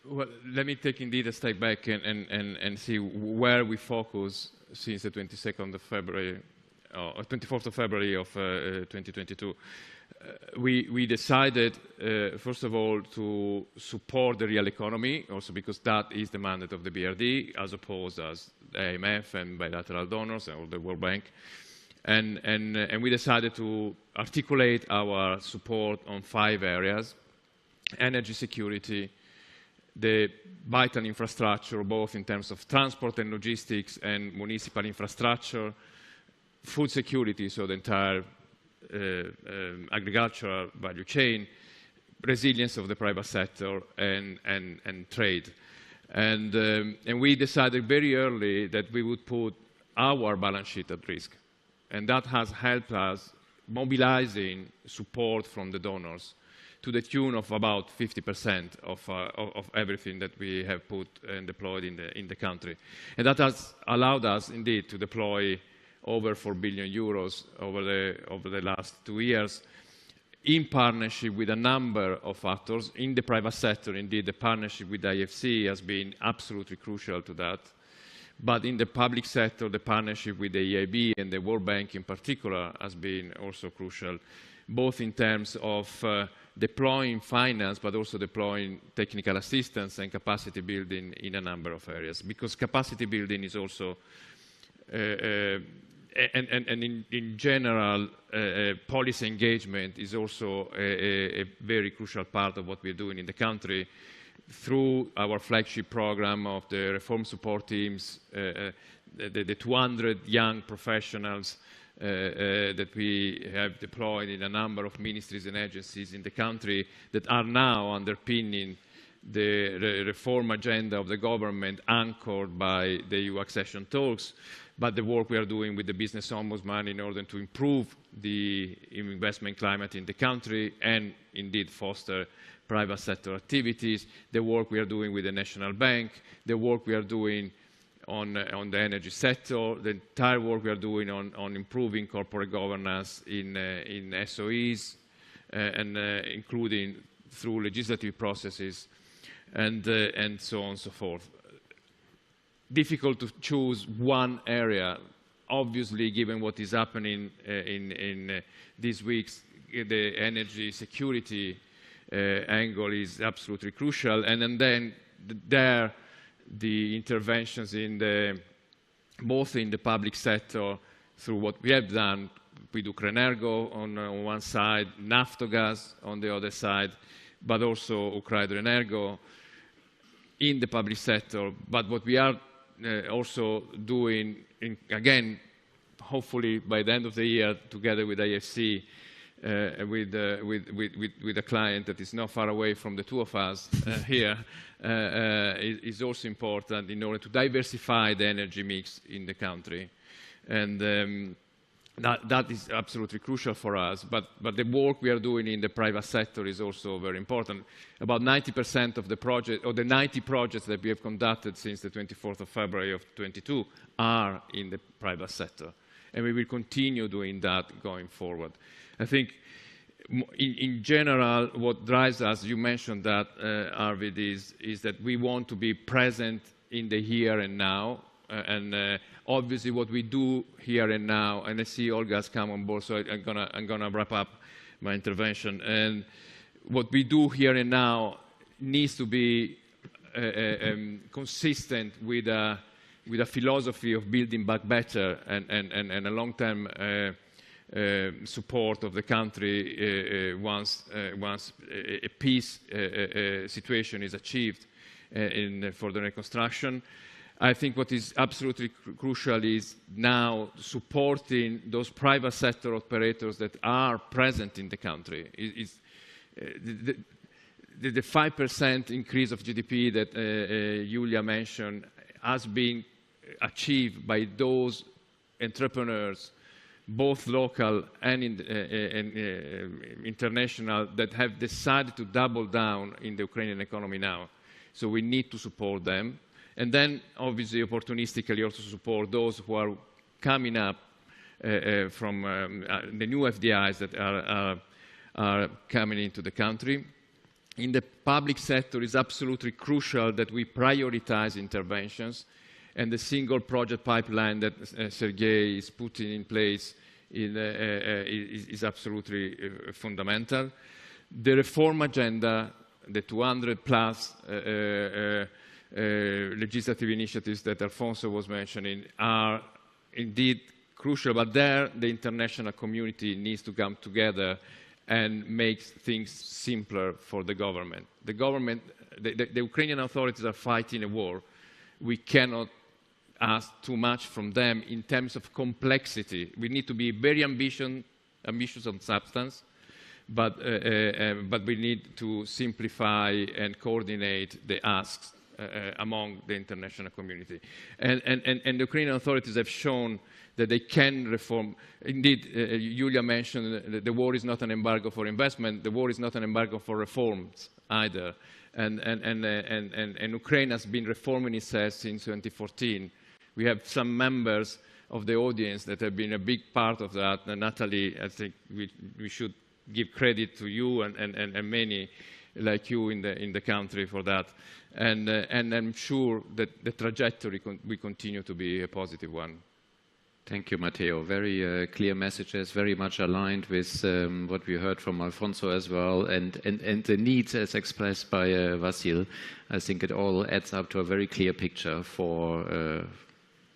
Well, let me take indeed a step back and see where we focus since the 22nd of February, or 24th of February of 2022. We decided, first of all, to support the real economy, also because that is the mandate of the BRD, as opposed as the IMF and bilateral donors or the World Bank. And we decided to articulate our support on 5 areas: energy security, the vital infrastructure, both in terms of transport and logistics and municipal infrastructure, food security, so the entire agricultural value chain, resilience of the private sector, and trade. And we decided very early that we would put our balance sheet at risk. And that has helped us mobilizing support from the donors to the tune of about 50% of everything that we have put and deployed in the country. And that has allowed us, indeed, to deploy over 4 billion euros over the last 2 years, in partnership with a number of actors. In the private sector, indeed, the partnership with the IFC has been absolutely crucial to that. But in the public sector, the partnership with the EIB and the World Bank in particular has been also crucial, both in terms of deploying finance, but also deploying technical assistance and capacity building in a number of areas. Because capacity building is also, in general, policy engagement is also a very crucial part of what we're doing in the country. Through our flagship program of the reform support teams, the 200 young professionals that we have deployed in a number of ministries and agencies in the country that are now underpinning the reform agenda of the government, anchored by the EU accession talks, but the work we are doing with the business ombudsman in order to improve the investment climate in the country and indeed foster private sector activities, the work we are doing with the National Bank, the work we are doing on the energy sector, the entire work we are doing on improving corporate governance in SOEs, including through legislative processes and so on and so forth. Difficult to choose one area. Obviously, given what is happening in these weeks, the energy security angle is absolutely crucial. And then there, the interventions in both in the public sector through what we have done with Ukrenergo on one side, Naftogaz on the other side, but also Ukrenergo in the public sector. But what we are also doing, again, hopefully by the end of the year, together with IFC, with a client that is not far away from the two of us here, is also important in order to diversify the energy mix in the country. And that is absolutely crucial for us. But the work we are doing in the private sector is also very important. About 90% of the project, or the 90 projects that we have conducted since the 24th of February of 22 are in the private sector. And we will continue doing that going forward. I think in general, what drives us, you mentioned that, Arvid, is that we want to be present in the here and now. Obviously, what we do here and now, and I see Olga's come on board, so I'm gonna wrap up my intervention. And what we do here and now needs to be consistent with a philosophy of building back better and a long-term support of the country once a peace situation is achieved for the reconstruction. I think what is absolutely crucial is now supporting those private sector operators that are present in the country. The 5% increase of GDP that Julia mentioned has been achieved by those entrepreneurs, both local and international, that have decided to double down in the Ukrainian economy now. So we need to support them. And then, obviously, opportunistically also support those who are coming up from the new FDIs that are coming into the country. In the public sector, it's absolutely crucial that we prioritize interventions, and the single project pipeline that Sergei is putting in place is absolutely fundamental. The reform agenda, the 200 plus legislative initiatives that Alfonso was mentioning are indeed crucial, but there the international community needs to come together and make things simpler for the government. The Ukrainian authorities are fighting a war. We cannot ask too much from them in terms of complexity. We need to be very ambitious on substance, but we need to simplify and coordinate the asks among the international community. And the Ukrainian authorities have shown that they can reform. Indeed, Julia mentioned that the war is not an embargo for investment. The war is not an embargo for reforms either. And Ukraine has been reforming itself since 2014. We have some members of the audience that have been a big part of that. And Natalie, I think we should give credit to you and many like you in the country for that. And I'm sure that the trajectory will continue to be a positive one. Thank you, Matteo. Very clear messages, very much aligned with what we heard from Alfonso as well, and the needs as expressed by Vasyl. I think it all adds up to a very clear picture for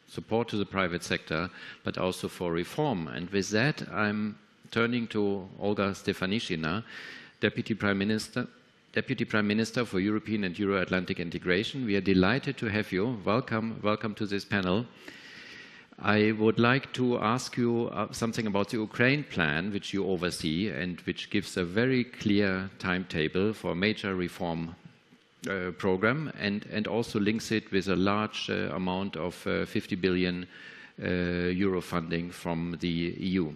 support to the private sector, but also for reform. And with that, I'm turning to Olga Stefanishina, Deputy Prime Minister for European and Euro-Atlantic Integration. We are delighted to have you. Welcome to this panel. I would like to ask you something about the Ukraine plan, which you oversee and which gives a very clear timetable for a major reform program and also links it with a large amount of 50 billion euro funding from the EU.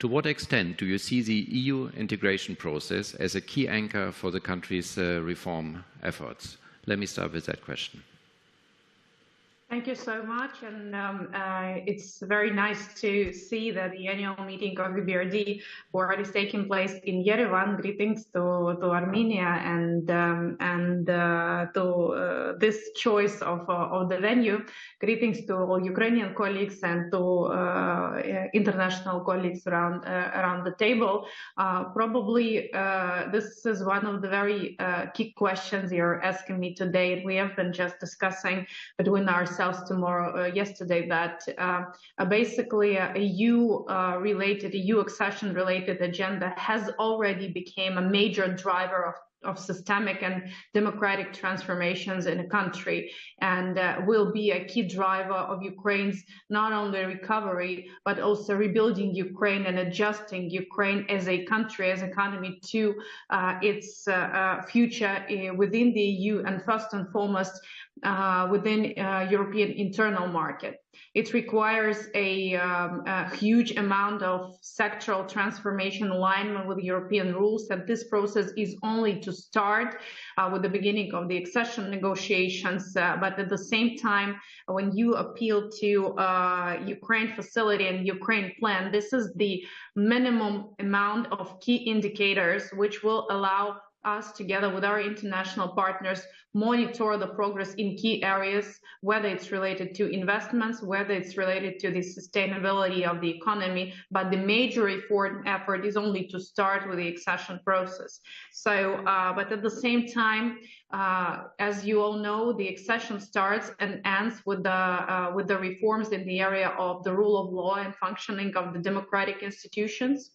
To what extent do you see the EU integration process as a key anchor for the country's reform efforts? Let me start with that question. Thank you so much, and it's very nice to see that the annual meeting of EBRD board is taking place in Yerevan. Greetings to Armenia and to this choice of the venue. Greetings to all Ukrainian colleagues and to international colleagues around the table. Probably this is one of the very key questions you're asking me today. We have been just discussing between ourselves yesterday that basically a EU accession related agenda has already become a major driver of systemic and democratic transformations in a country, and will be a key driver of Ukraine's not only recovery but also rebuilding Ukraine and adjusting Ukraine as a country, as economy to its future within the EU, and first and foremost within European internal market. It requires a huge amount of sectoral transformation alignment with European rules, and this process is only to start with the beginning of the accession negotiations. But at the same time, when you appeal to Ukraine facility and Ukraine plan, this is the minimum amount of key indicators which will allow us, together with our international partners, monitor the progress in key areas, whether it's related to investments, whether it's related to the sustainability of the economy. But the major reform effort is only to start with the accession process. So, but at the same time, as you all know, the accession starts and ends with the reforms in the area of the rule of law and functioning of the democratic institutions.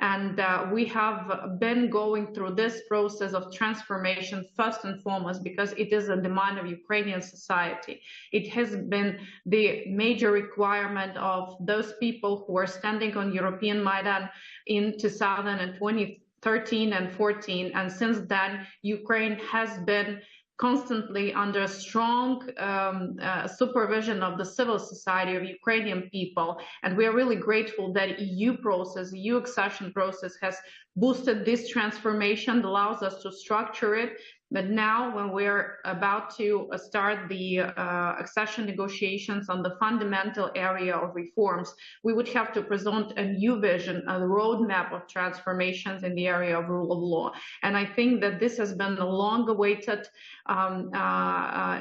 And we have been going through this process of transformation first and foremost because it is a demand of Ukrainian society. It has been the major requirement of those people who are standing on European Maidan in 2013 and 14. And since then, Ukraine has been constantly under strong supervision of the civil society of Ukrainian people. And we are really grateful that EU accession process has boosted this transformation, allows us to structure it. But now when we're about to start the accession negotiations on the fundamental area of reforms, we would have to present a new vision, a roadmap of transformations in the area of rule of law. And I think that this has been a long-awaited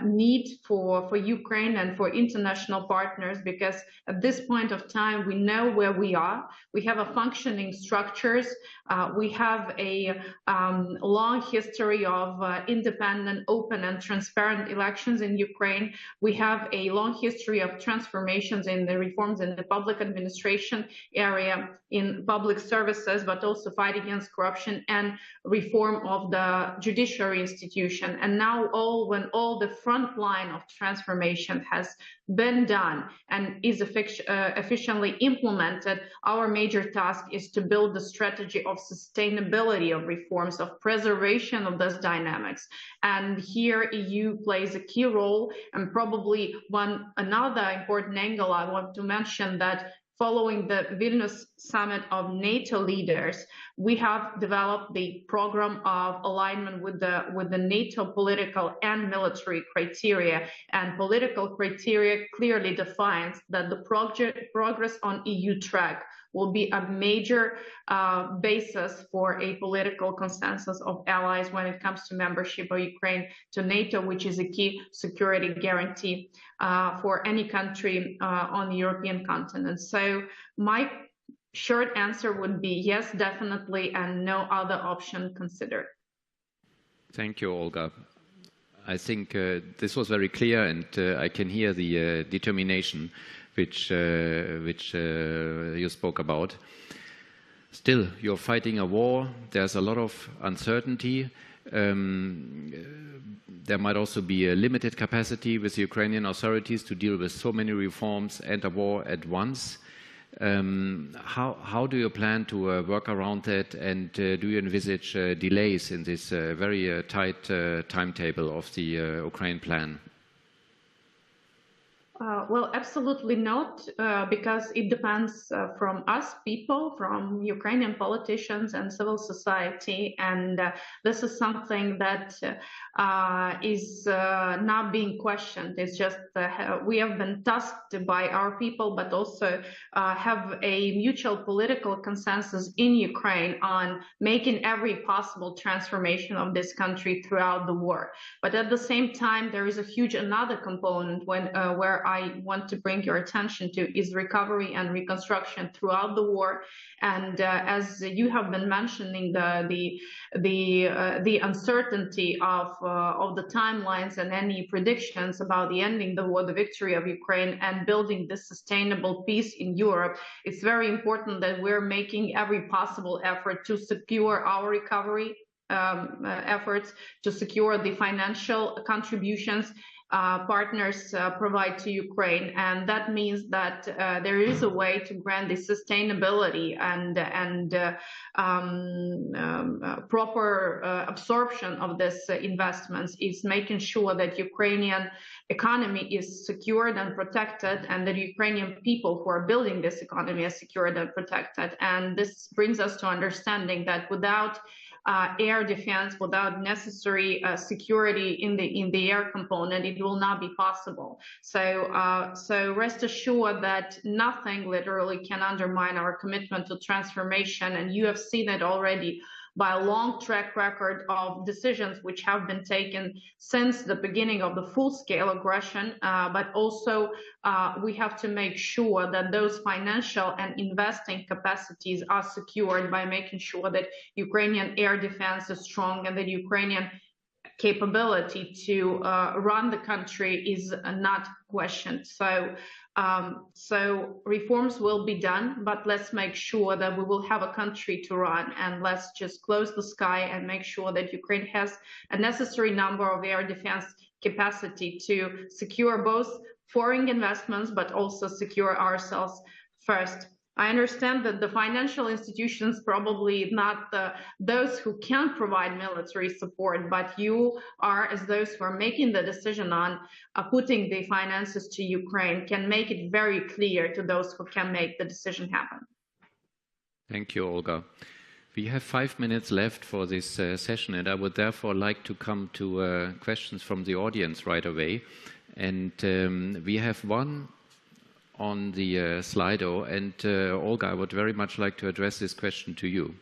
need for Ukraine and for international partners, because at this point of time, we know where we are. We have a functioning structures. We have a long history of independent, open, and transparent elections in Ukraine. We have a long history of transformations in the reforms in the public administration area, in public services, but also fight against corruption and reform of the judiciary institution. And now when all the front line of transformation has been done and is efficiently implemented, our major task is to build the strategy of sustainability of reforms, of preservation of those dynamics. And here EU plays a key role, and probably another important angle I want to mention that following the Vilnius summit of NATO leaders, we have developed the program of alignment with the NATO political and military criteria. And political criteria clearly defines that the progress on EU track will be a major basis for a political consensus of allies when it comes to membership of Ukraine to NATO, which is a key security guarantee for any country on the European continent. So my short answer would be yes, definitely, and no other option considered. Thank you, Olga. I think this was very clear, and I can hear the determination which you spoke about. Still, you're fighting a war. There's a lot of uncertainty. There might also be a limited capacity with the Ukrainian authorities to deal with so many reforms and a war at once. How do you plan to work around that, and do you envisage delays in this very tight timetable of the Ukraine plan? Well, absolutely not, because it depends from us people, from Ukrainian politicians and civil society, and this is something that is not being questioned. It's just we have been tasked by our people, but also have a mutual political consensus in Ukraine on making every possible transformation of this country throughout the war. But at the same time, there is a huge another component where I want to bring your attention to is recovery and reconstruction throughout the war. And as you have been mentioning, the uncertainty of the timelines and any predictions about the ending the war, the victory of Ukraine, and building this sustainable peace in Europe, it's very important that we're making every possible effort to secure our recovery efforts, to secure the financial contributions partners provide to Ukraine, and that means that there is a way to grant the sustainability and proper absorption of this investments is making sure that Ukrainian economy is secured and protected, and the Ukrainian people who are building this economy are secured and protected. And this brings us to understanding that without air defense, without necessary security in the air component, it will not be possible. So rest assured that nothing literally can undermine our commitment to transformation, and you have seen it already by a long track record of decisions which have been taken since the beginning of the full-scale aggression, but also we have to make sure that those financial and investing capacities are secured by making sure that Ukrainian air defense is strong and that Ukrainian capability to run the country is not questioned. So reforms will be done, but let's make sure that we will have a country to run, and let's just close the sky and make sure that Ukraine has a necessary number of air defense capacity to secure both foreign investments, but also secure ourselves first. I understand that the financial institutions probably not those who can provide military support, but you are, as those who are making the decision on putting the finances to Ukraine, can make it very clear to those who can make the decision happen. Thank you, Olga. We have 5 minutes left for this session, and I would therefore like to come to questions from the audience right away. And we have one on the Slido, and Olga, I would very much like to address this question to you.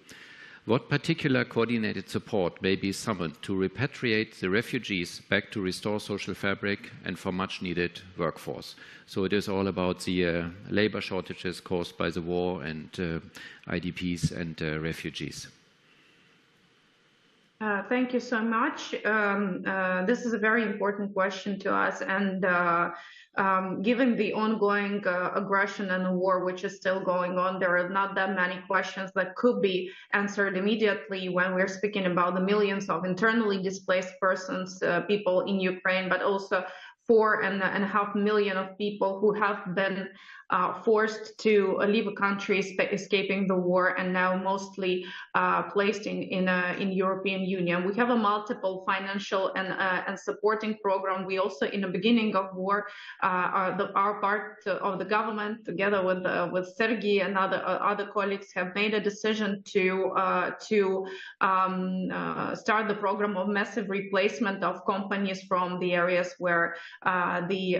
What particular coordinated support may be summoned to repatriate the refugees back to restore social fabric and for much needed workforce? So it is all about the labor shortages caused by the war and IDPs and refugees. Thank you so much. This is a very important question to us, and given the ongoing aggression and the war which is still going on, there are not that many questions that could be answered immediately when we're speaking about the millions of internally displaced persons, people in Ukraine, but also 4.5 million of people who have been forced to leave a country escaping the war and now mostly placed in European Union. We have a multiple financial and supporting program. We also, in the beginning of war, our part of the government, together with Sergei and other colleagues, have made a decision to start the program of massive replacement of companies from the areas where the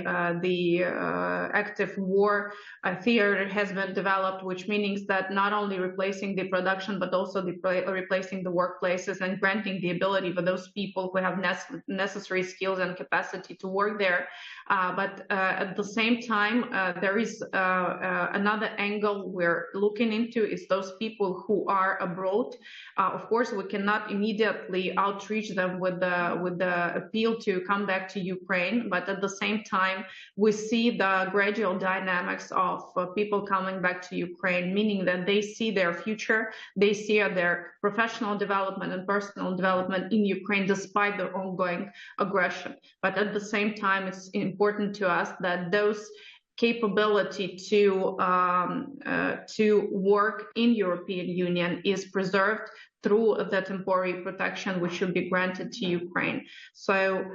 active war theater has been developed, which means that not only replacing the production, but also replacing the workplaces and granting the ability for those people who have necessary skills and capacity to work there. But at the same time, there is another angle we're looking into is those people who are abroad. Of course, we cannot immediately outreach them with the appeal to come back to Ukraine, but at the same time, we see the gradual dynamics of people coming back to Ukraine, meaning that they see their future, they see their professional development and personal development in Ukraine despite the ongoing aggression. But at the same time, it's important to us that those capability to work in European Union is preserved through the temporary protection which should be granted to Ukraine. So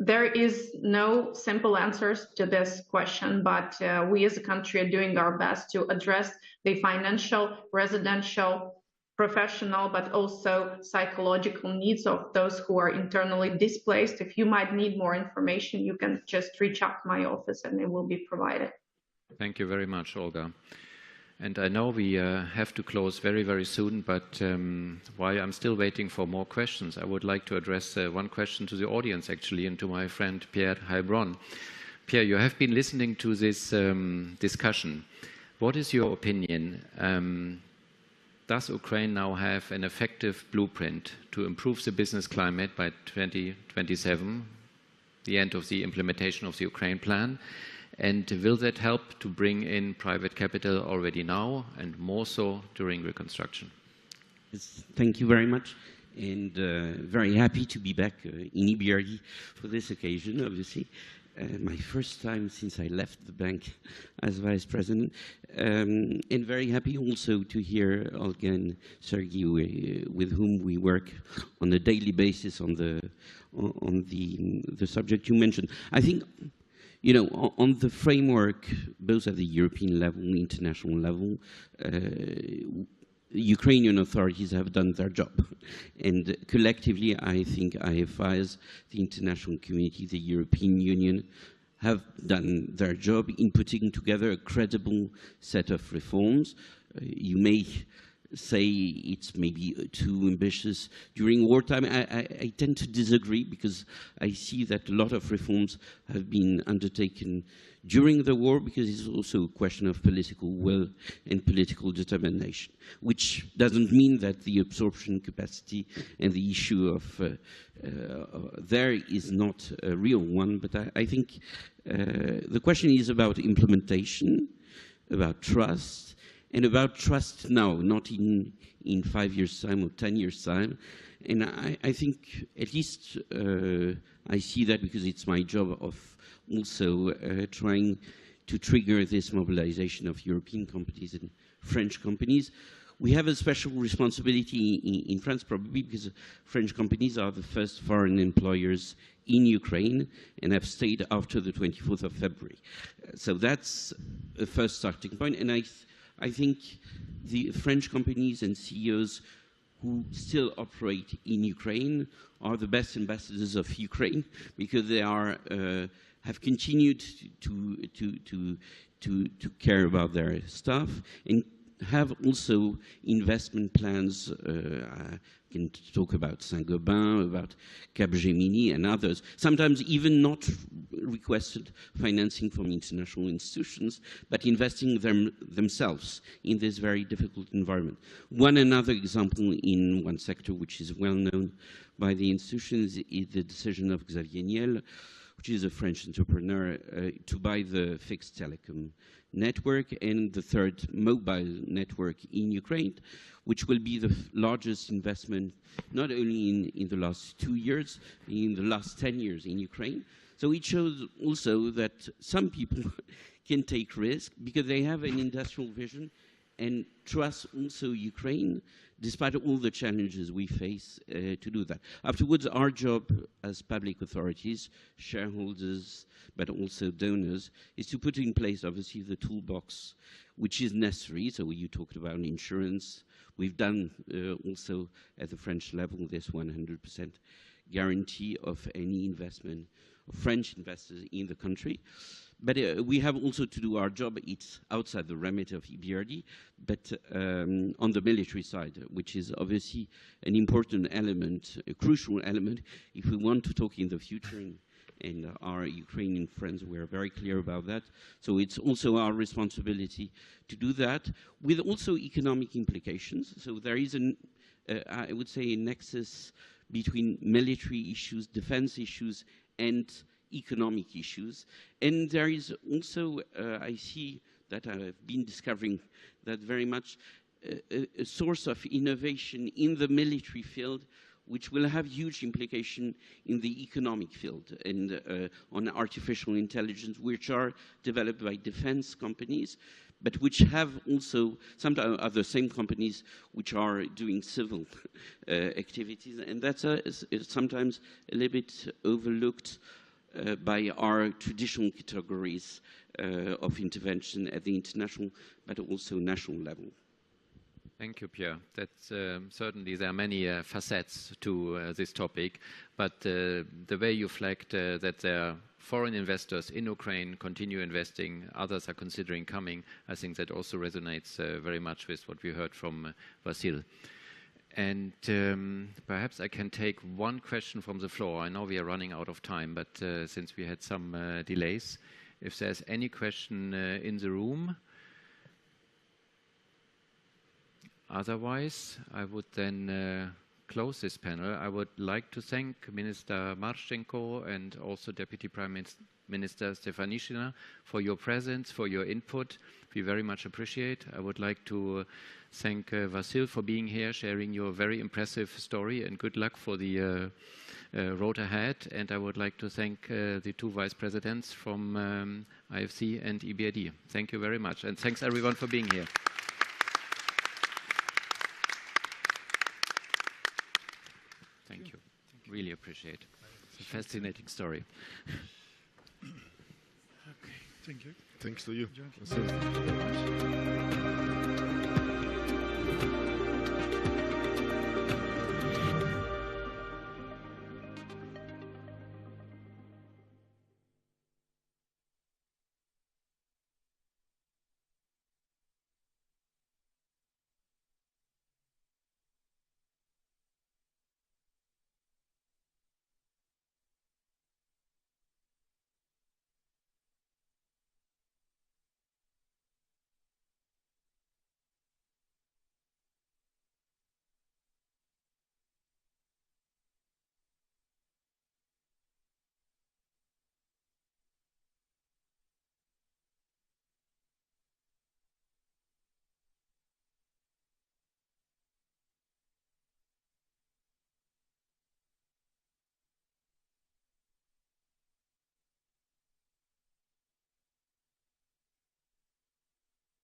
There is no simple answers to this question, but we as a country are doing our best to address the financial, residential, professional, but also psychological needs of those who are internally displaced. If you might need more information, you can just reach out to my office and it will be provided. Thank you very much, Olga. And I know we have to close very, very soon, but while I'm still waiting for more questions, I would like to address one question to the audience, actually, and to my friend Pierre Heilbronn. Pierre, you have been listening to this discussion. What is your opinion? Does Ukraine now have an effective blueprint to improve the business climate by 2027, the end of the implementation of the Ukraine plan? And will that help to bring in private capital already now and more so during reconstruction? Yes, thank you very much, and very happy to be back in EBRD for this occasion, obviously. My first time since I left the bank as vice president, and very happy also to hear Olga and Sergei, with whom we work on a daily basis on the subject you mentioned. I think, you know, on the framework, both at the European level and international level, Ukrainian authorities have done their job. And collectively, I think IFIs, the international community, the European Union, have done their job in putting together a credible set of reforms. You may say it's maybe too ambitious during wartime. I tend to disagree, because I see that a lot of reforms have been undertaken during the war, because it's also a question of political will and political determination, which doesn't mean that the absorption capacity and the issue of there is not a real one. But I think the question is about implementation, about trust, and about trust now, not in 5 years' time or 10 years' time. And I think, at least I see that, because it's my job of also trying to trigger this mobilization of European companies and French companies. We have a special responsibility in France, probably because French companies are the first foreign employers in Ukraine and have stayed after the 24th of February. So that's a first starting point. And I think the French companies and CEOs who still operate in Ukraine are the best ambassadors of Ukraine, because they are have continued to care about their staff and have also investment plans. I can talk about Saint-Gobain, about Capgemini and others, sometimes even not requested financing from international institutions, but investing themselves in this very difficult environment. One another example in one sector, which is well known by the institutions, is the decision of Xavier Niel, which is a French entrepreneur, to buy the fixed telecom network and the third mobile network in Ukraine, which will be the largest investment not only in the last 2 years, in the last 10 years in Ukraine. So it shows also that some people can take risks because they have an industrial vision and trust also Ukraine, despite all the challenges we face to do that. Afterwards, our job as public authorities, shareholders, but also donors, is to put in place, obviously, the toolbox which is necessary. So you talked about insurance. We've done also at the French level this 100% guarantee of any investment of French investors in the country. But we have also to do our job. It's outside the remit of EBRD, but on the military side, which is obviously an important element, a crucial element, if we want to talk in the future. And our Ukrainian friends were very clear about that. So it's also our responsibility to do that, with also economic implications. So there is, I would say, a nexus between military issues, defense issues, and economic issues. And there is also, I see that I've been discovering that very much, a source of innovation in the military field, which will have huge implication in the economic field and on artificial intelligence, which are developed by defense companies, but which have also, sometimes are the same companies which are doing civil activities. And that's sometimes a little bit overlooked by our traditional categories of intervention at the international but also national level. Thank you, Pierre. That's, certainly there are many facets to this topic, but the way you flagged that there are foreign investors in Ukraine continue investing, others are considering coming, I think that also resonates very much with what we heard from Vasyl. And perhaps I can take one question from the floor. I know we are running out of time, but since we had some delays, if there's any question in the room. Otherwise, I would then close this panel. I would like to thank Minister Marchenko and also Deputy Prime Minister Stefanishina for your presence, for your input. We very much appreciate. I would like to thank Vasyl for being here, sharing your very impressive story, and good luck for the road ahead. And I would like to thank the two vice presidents from IFC and EBRD. Thank you very much, and thanks everyone for being here. Thank you. Really appreciate it. It's a fascinating story. Okay, thank you. Thanks to you. Thank you very much.